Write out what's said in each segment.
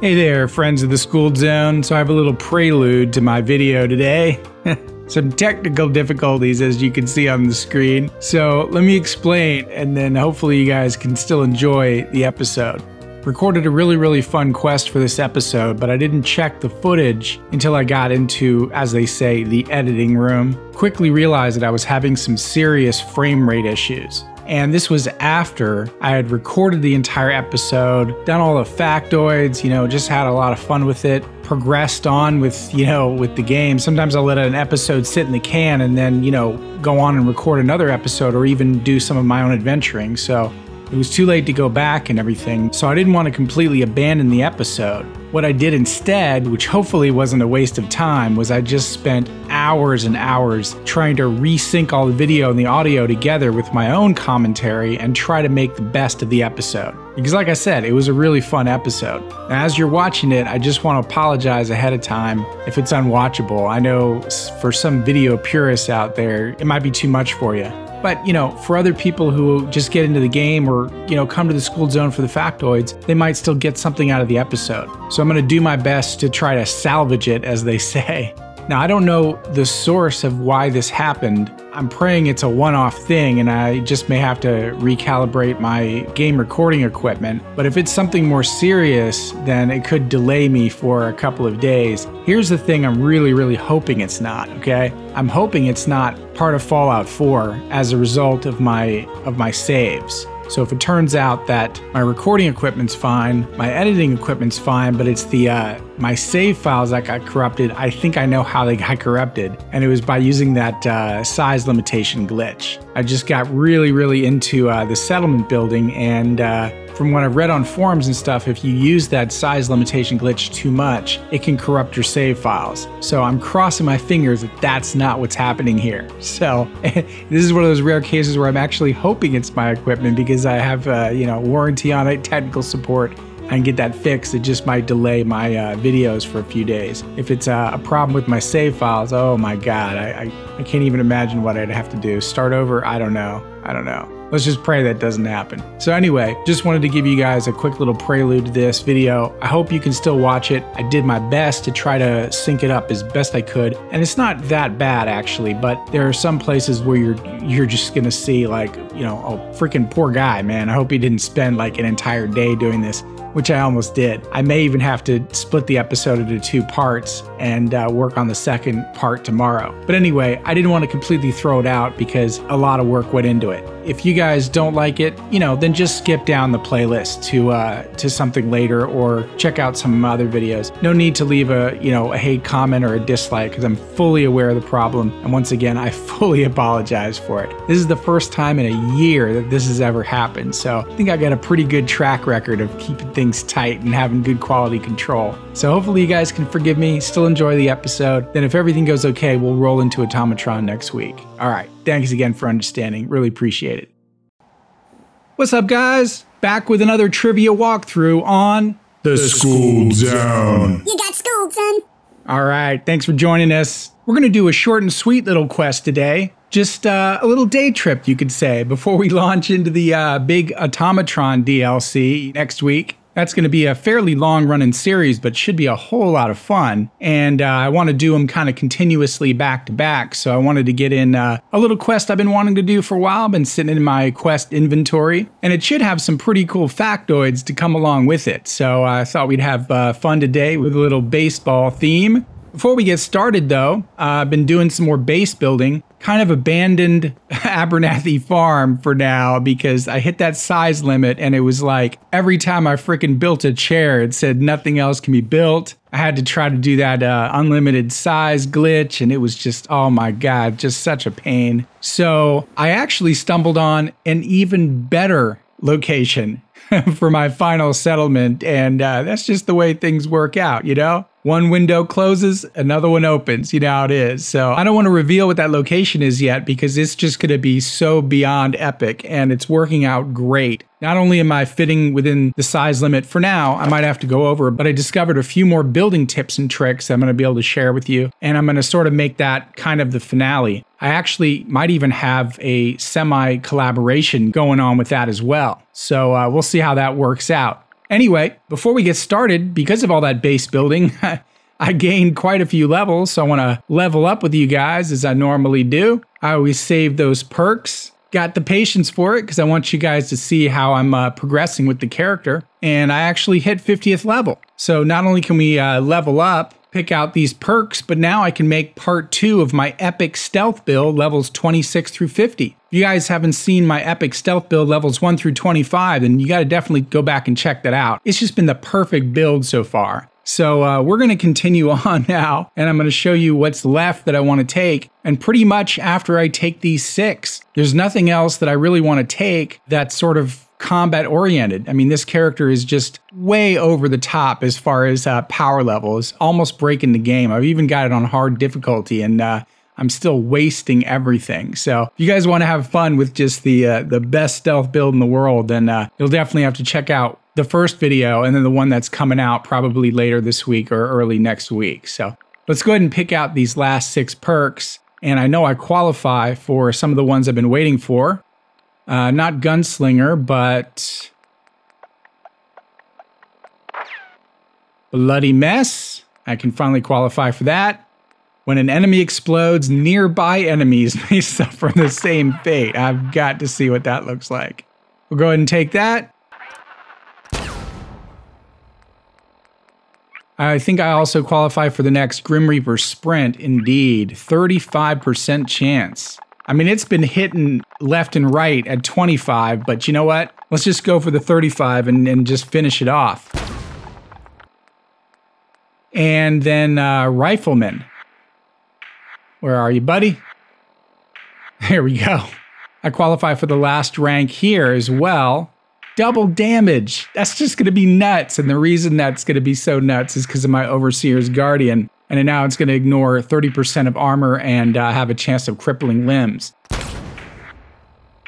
Hey there, friends of the Skooled Zone. So I have a little prelude to my video today. Some technical difficulties, as you can see on the screen. So let me explain, and then hopefully you guys can still enjoy the episode. Recorded a really fun quest for this episode, but I didn't check the footage until I got into, as they say, the editing room. Quickly realized that I was having some serious frame rate issues. And this was after I had recorded the entire episode, done all the factoids, just had a lot of fun with it, progressed on with the game. Sometimes I'll let an episode sit in the can and then, go on and record another episode or even do some of my own adventuring. So it was too late to go back and everything, so I didn't want to completely abandon the episode. What I did instead, which hopefully wasn't a waste of time, was I just spent hours and hours trying to resync all the video and the audio together with my own commentary and try to make the best of the episode. Because like I said, it was a really fun episode. Now, as you're watching it, I just want to apologize ahead of time if it's unwatchable. I know for some video purists out there, it might be too much for you. But, for other people who just get into the game or, come to the Skooled Zone for the factoids, they might still get something out of the episode. So I'm going to do my best to try to salvage it, as they say. Now, I don't know the source of why this happened. I'm praying it's a one-off thing and I just may have to recalibrate my game recording equipment. But if it's something more serious, then it could delay me for a couple of days. Here's the thing I'm really hoping it's not, okay? I'm hoping it's not part of Fallout 4 as a result of my saves. So if it turns out that my recording equipment's fine, my editing equipment's fine, but it's my save files that got corrupted, I think I know how they got corrupted. And it was by using that size limitation glitch. I just got really into the settlement building, and from what I've read on forums and stuff, if you use that size limitation glitch too much, it can corrupt your save files. So I'm crossing my fingers that that's not what's happening here. So this is one of those rare cases where I'm actually hoping it's my equipment because I have warranty on it, technical support. I can get that fixed. It just might delay my videos for a few days. If it's a problem with my save files, oh my God, I can't even imagine what I'd have to do. Start over? I don't know. Let's just pray that doesn't happen. So anyway, just wanted to give you guys a quick little prelude to this video. I hope you can still watch it. I did my best to try to sync it up as best I could. And it's not that bad actually, but there are some places where you're just gonna see like, oh, freaking poor guy, man. I hope he didn't spend like an entire day doing this, which I almost did. I may even have to split the episode into 2 parts and work on the second part tomorrow. But anyway, I didn't want to completely throw it out because a lot of work went into it. If you guys don't like it, then just skip down the playlist to something later or check out some other videos. No need to leave a hate comment or a dislike because I'm fully aware of the problem. And once again, I fully apologize for it. This is the first time in a year that this has ever happened. So I think I got a pretty good track record of keeping things tight and having good quality control. So hopefully you guys can forgive me, still enjoy the episode. Then if everything goes okay, we'll roll into Automatron next week. All right, thanks again for understanding. Really appreciate it. What's up, guys? Back with another trivia walkthrough on the Skooled Zone. You got schooled, son. All right, thanks for joining us. We're going to do a short and sweet little quest today. Just a little day trip, you could say, before we launch into the big Automatron DLC next week. That's going to be a fairly long-running series, but should be a whole lot of fun. And I want to do them kind of continuously back-to-back, so I wanted to get in a little quest I've been wanting to do for a while. I've been sitting in my quest inventory, and it should have some pretty cool factoids to come along with it. So I thought we'd have fun today with a little baseball theme. Before we get started, though, I've been doing some more base building. Kind of abandoned Abernathy Farm for now because I hit that size limit and it was like every time I freaking built a chair, it said nothing else can be built. I had to try to do that unlimited size glitch and it was just, oh my God, just such a pain. So I actually stumbled on an even better location for my final settlement, and that's just the way things work out, One window closes, another one opens, how it is. So I don't want to reveal what that location is yet because it's just going to be so beyond epic and it's working out great. Not only am I fitting within the size limit for now, I might have to go over, but I discovered a few more building tips and tricks I'm going to be able to share with you, and I'm going to sort of make that kind of the finale. I actually might even have a semi-collaboration going on with that as well. So we'll see how that works out. Anyway, before we get started, because of all that base building, I gained quite a few levels, so I want to level up with you guys as I normally do. I always save those perks. Got the patience for it because I want you guys to see how I'm progressing with the character. And I actually hit 50th level. So not only can we level up, pick out these perks, but now I can make part 2 of my epic stealth build, levels 26 through 50. If you guys haven't seen my epic stealth build, levels 1 through 25, then you got to definitely go back and check that out. It's just been the perfect build so far. So we're going to continue on now, and I'm going to show you what's left that I want to take. And pretty much after I take these 6, there's nothing else that I really want to take that's sort of combat oriented. I mean, this character is just way over the top as far as power level. It's almost breaking the game. I've even got it on hard difficulty, and I'm still wasting everything. So if you guys want to have fun with just the best stealth build in the world, then you'll definitely have to check out the first video and then the one that's coming out probably later this week or early next week. So let's go ahead and pick out these last 6 perks. And I know I qualify for some of the ones I've been waiting for. Not Gunslinger, but Bloody Mess. I can finally qualify for that. When an enemy explodes, nearby enemies may suffer the same fate. I've got to see what that looks like. We'll go ahead and take that. I think I also qualify for the next Grim Reaper Sprint. Indeed, 35% chance. I mean, it's been hitting left and right at 25, but you know what? Let's just go for the 35 and just finish it off. And then Rifleman. Where are you, buddy? Here we go. I qualify for the last rank here as well. Double damage. That's just going to be nuts. And the reason that's going to be so nuts is because of my Overseer's Guardian. And now it's going to ignore 30% of armor and have a chance of crippling limbs.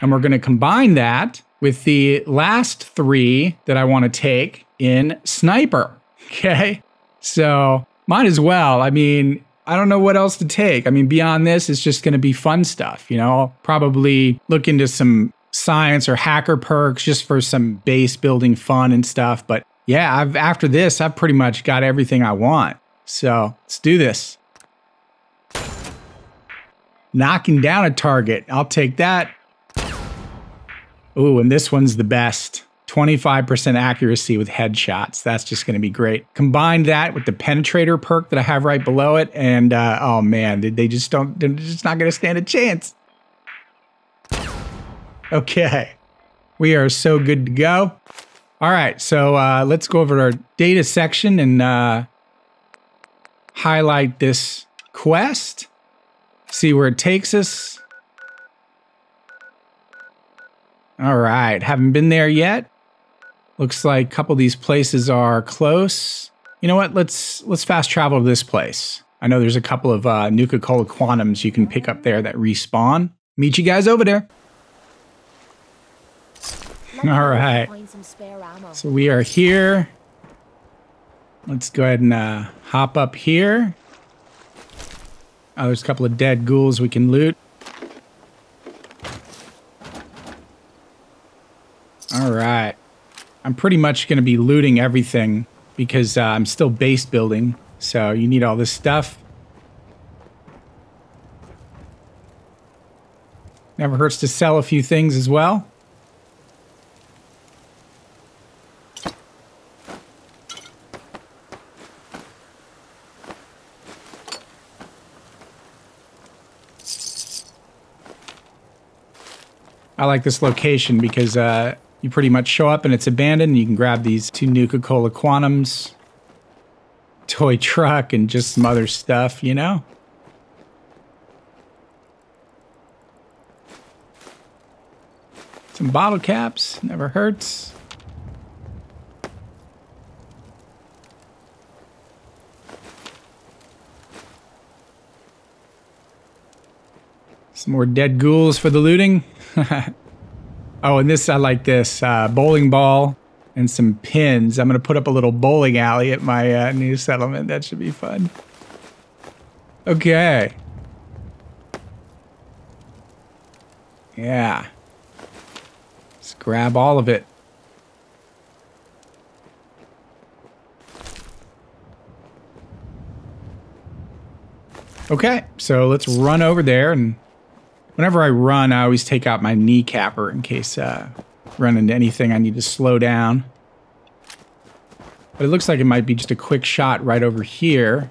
And we're going to combine that with the last 3 that I want to take in Sniper. Okay? So might as well. I mean, I don't know what else to take. I mean, beyond this, it's just going to be fun stuff. You know, I'll probably look into some science or hacker perks just for some base building fun and stuff. But yeah, after this, I've pretty much got everything I want. So let's do this. Knocking down a target. I'll take that. Ooh, and this one's the best. 25% accuracy with headshots. That's just going to be great. Combine that with the penetrator perk that I have right below it. And oh man, they're just not going to stand a chance. Okay, we are so good to go. All right, so let's go over to our data section and highlight this quest, see where it takes us. All right, haven't been there yet. Looks like a couple of these places are close. You know what, let's fast travel to this place. I know there's a couple of Nuka-Cola Quantums you can pick up there that respawn. Meet you guys over there. All right, so we are here. Let's go ahead and hop up here. Oh, there's a couple of dead ghouls we can loot. All right, I'm pretty much going to be looting everything because I'm still base building, so you need all this stuff. Never hurts to sell a few things as well. I like this location because you pretty much show up and it's abandoned and you can grab these 2 Nuka-Cola Quantums, toy truck, and just some other stuff, you know? Some bottle caps, never hurts. Some more dead ghouls for the looting. Oh, and this, I like this. Bowling ball and some pins. I'm going to put up a little bowling alley at my new settlement. That should be fun. Okay. Yeah. Let's grab all of it. Okay, so let's run over there, and whenever I run, I always take out my kneecapper in case I run into anything I need to slow down. But it looks like it might be just a quick shot right over here.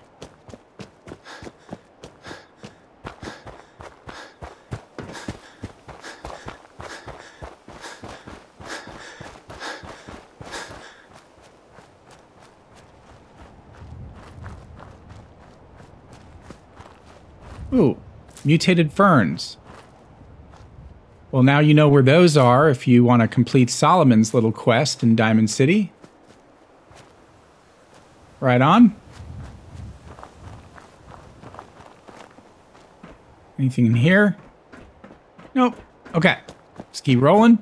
Ooh, mutated ferns. Well, now you know where those are if you want to complete Solomon's little quest in Diamond City. Right on. Anything in here? Nope. Okay. Let's keep rolling.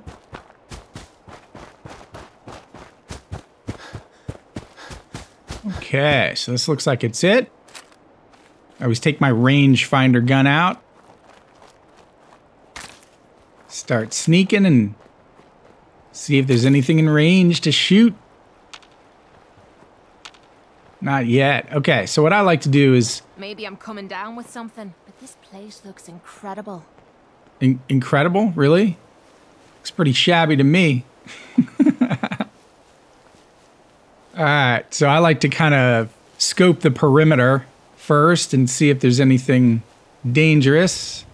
Okay, so this looks like it's it. I always take my rangefinder gun out. Start sneaking and see if there's anything in range to shoot. Not yet. Okay, so what I like to do is... Maybe I'm coming down with something, but this place looks incredible. Incredible? Really? Looks pretty shabby to me. Alright, so I like to kind of scope the perimeter first and see if there's anything dangerous.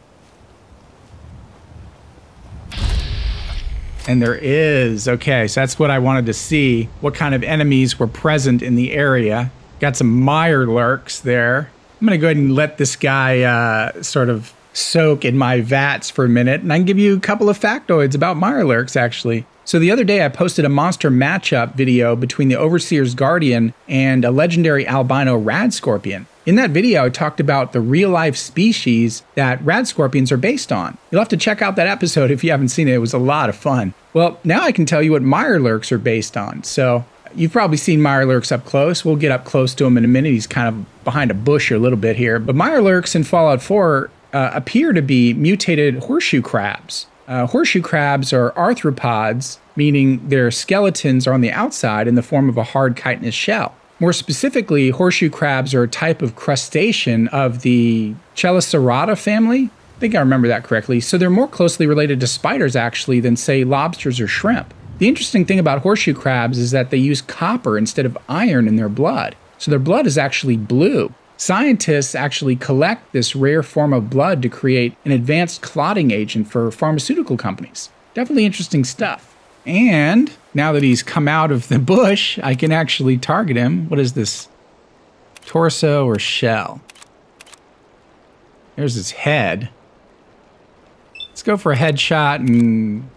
And there is. Okay, so that's what I wanted to see. What kind of enemies were present in the area. Got some Mirelurks there. I'm going to go ahead and let this guy sort of soak in my vats for a minute. And I can give you a couple of factoids about Mirelurks, actually. So the other day I posted a monster matchup video between the Overseer's Guardian and a legendary albino rad scorpion. In that video, I talked about the real-life species that rad scorpions are based on. You'll have to check out that episode if you haven't seen it. It was a lot of fun. Well, now I can tell you what Mirelurks are based on. So you've probably seen Mirelurks up close. We'll get up close to him in a minute. He's kind of behind a bush a little bit here. But Mirelurks in Fallout 4 appear to be mutated horseshoe crabs. Horseshoe crabs are arthropods, meaning their skeletons are on the outside in the form of a hard chitinous shell. More specifically, horseshoe crabs are a type of crustacean of the Chelicerata family. I think I remember that correctly. So they're more closely related to spiders, actually, than, say, lobsters or shrimp. The interesting thing about horseshoe crabs is that they use copper instead of iron in their blood. So their blood is actually blue. Scientists actually collect this rare form of blood to create an advanced clotting agent for pharmaceutical companies. Definitely interesting stuff. And now that he's come out of the bush, I can actually target him. What is this? Torso or shell? There's his head. Let's go for a headshot and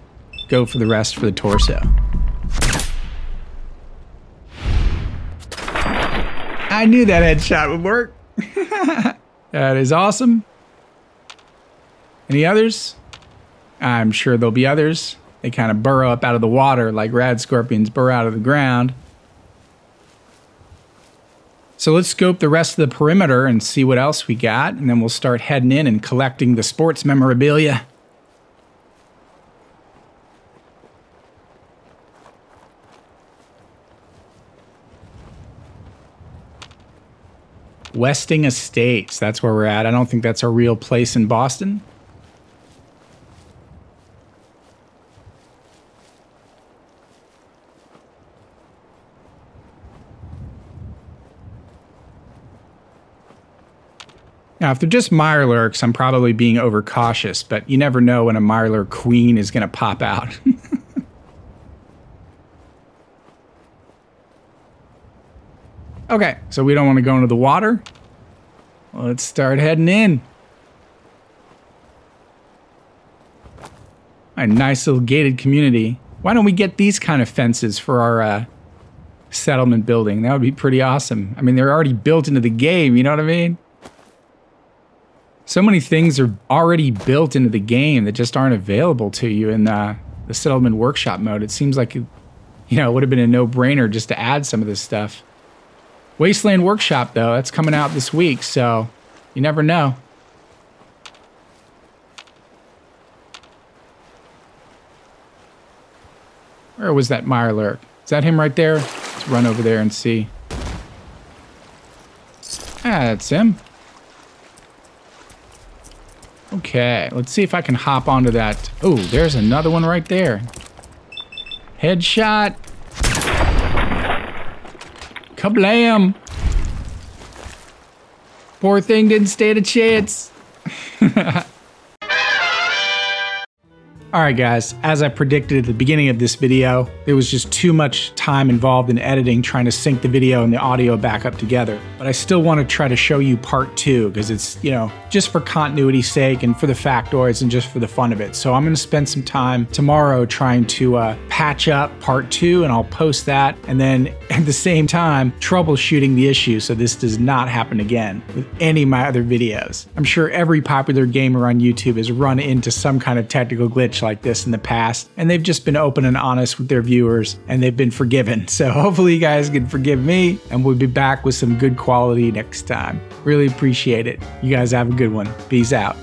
go for the rest for the torso. I knew that headshot would work. That is awesome. Any others? I'm sure there'll be others. They kind of burrow up out of the water like rad scorpions burrow out of the ground. So let's scope the rest of the perimeter and see what else we got, and then we'll start heading in and collecting the sports memorabilia. Westing Estates, that's where we're at. I don't think that's a real place in Boston. Now, if they're just Mirelurks, I'm probably being overcautious, but you never know when a Mirelurk queen is going to pop out. Okay, so we don't want to go into the water. Let's start heading in. A nice little gated community. Why don't we get these kind of fences for our settlement building? That would be pretty awesome. I mean, they're already built into the game, you know what I mean? So many things are already built into the game that just aren't available to you in the settlement workshop mode. It seems like, it would have been a no-brainer just to add some of this stuff. Wasteland Workshop, though, that's coming out this week, so you never know. Where was that Mirelurk? Is that him right there? Let's run over there and see. Ah, that's him. Okay, let's see if I can hop onto that. Oh, there's another one right there. Headshot. Kablam. Poor thing didn't stand a chance. Alright guys, as I predicted at the beginning of this video, there was just too much time involved in editing trying to sync the video and the audio back up together. But I still want to try to show you part 2 because it's, you know, just for continuity's sake and for the factoids and just for the fun of it. So I'm going to spend some time tomorrow trying to patch up part 2 and I'll post that, and then at the same time troubleshooting the issue so this does not happen again with any of my other videos. I'm sure every popular gamer on YouTube has run into some kind of technical glitch like this in the past, and they've just been open and honest with their viewers and they've been forgiven. So hopefully you guys can forgive me and we'll be back with some good quality next time. Really appreciate it. You guys have a good one. Peace out.